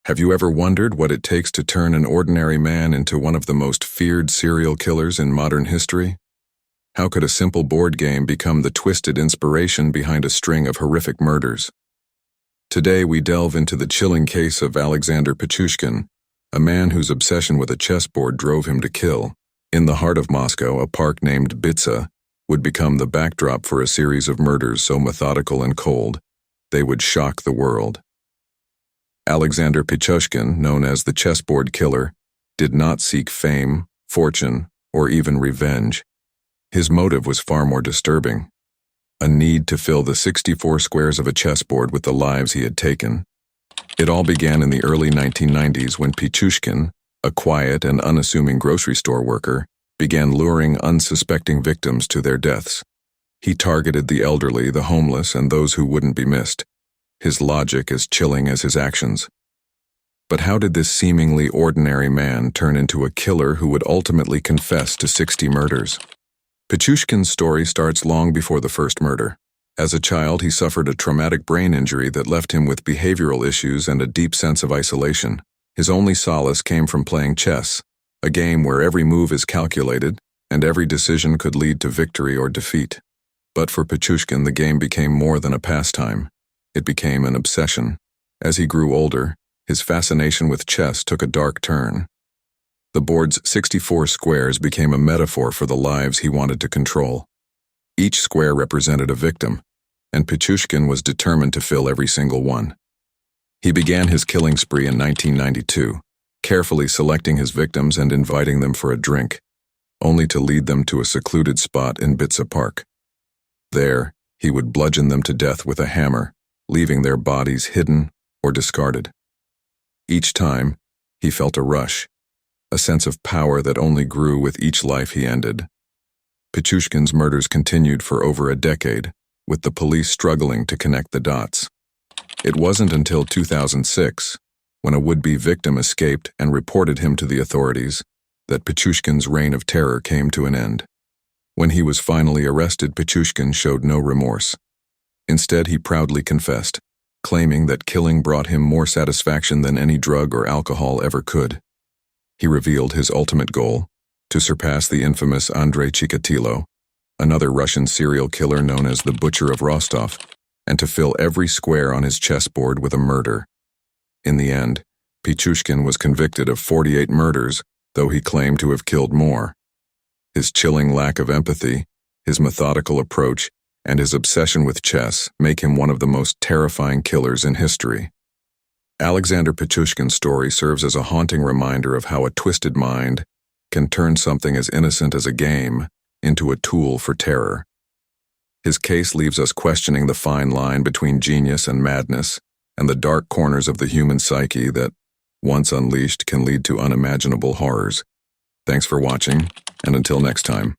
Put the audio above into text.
Have you ever wondered what it takes to turn an ordinary man into one of the most feared serial killers in modern history? How could a simple board game become the twisted inspiration behind a string of horrific murders? Today we delve into the chilling case of Alexander Pichushkin, a man whose obsession with a chessboard drove him to kill. In the heart of Moscow, a park named Bitsa would become the backdrop for a series of murders so methodical and cold, they would shock the world. Alexander Pichushkin, known as the Chessboard Killer, did not seek fame, fortune, or even revenge. His motive was far more disturbing: a need to fill the 64 squares of a chessboard with the lives he had taken. It all began in the early 1990s when Pichushkin, a quiet and unassuming grocery store worker, began luring unsuspecting victims to their deaths. He targeted the elderly, the homeless, and those who wouldn't be missed. His logic as chilling as his actions. But how did this seemingly ordinary man turn into a killer who would ultimately confess to 60 murders? Pichushkin's story starts long before the first murder. As a child, he suffered a traumatic brain injury that left him with behavioral issues and a deep sense of isolation. His only solace came from playing chess, a game where every move is calculated and every decision could lead to victory or defeat. But for Pichushkin, the game became more than a pastime. It became an obsession. As he grew older, his fascination with chess took a dark turn. The board's 64 squares became a metaphor for the lives he wanted to control. Each square represented a victim, and Pichushkin was determined to fill every single one. He began his killing spree in 1992, carefully selecting his victims and inviting them for a drink, only to lead them to a secluded spot in Bitsa Park. There, he would bludgeon them to death with a hammer, leaving their bodies hidden or discarded. Each time, he felt a rush, a sense of power that only grew with each life he ended. Pichushkin's murders continued for over a decade, with the police struggling to connect the dots. It wasn't until 2006, when a would-be victim escaped and reported him to the authorities, that Pichushkin's reign of terror came to an end. When he was finally arrested, Pichushkin showed no remorse. Instead, he proudly confessed, claiming that killing brought him more satisfaction than any drug or alcohol ever could. He revealed his ultimate goal: to surpass the infamous Andrei Chikatilo, another Russian serial killer known as the Butcher of Rostov, and to fill every square on his chessboard with a murder. In the end, Pichushkin was convicted of 48 murders, though he claimed to have killed more. His chilling lack of empathy, his methodical approach, and his obsession with chess make him one of the most terrifying killers in history. Alexander Pichushkin's story serves as a haunting reminder of how a twisted mind can turn something as innocent as a game into a tool for terror. His case leaves us questioning the fine line between genius and madness, and the dark corners of the human psyche that, once unleashed, can lead to unimaginable horrors. Thanks for watching, and until next time.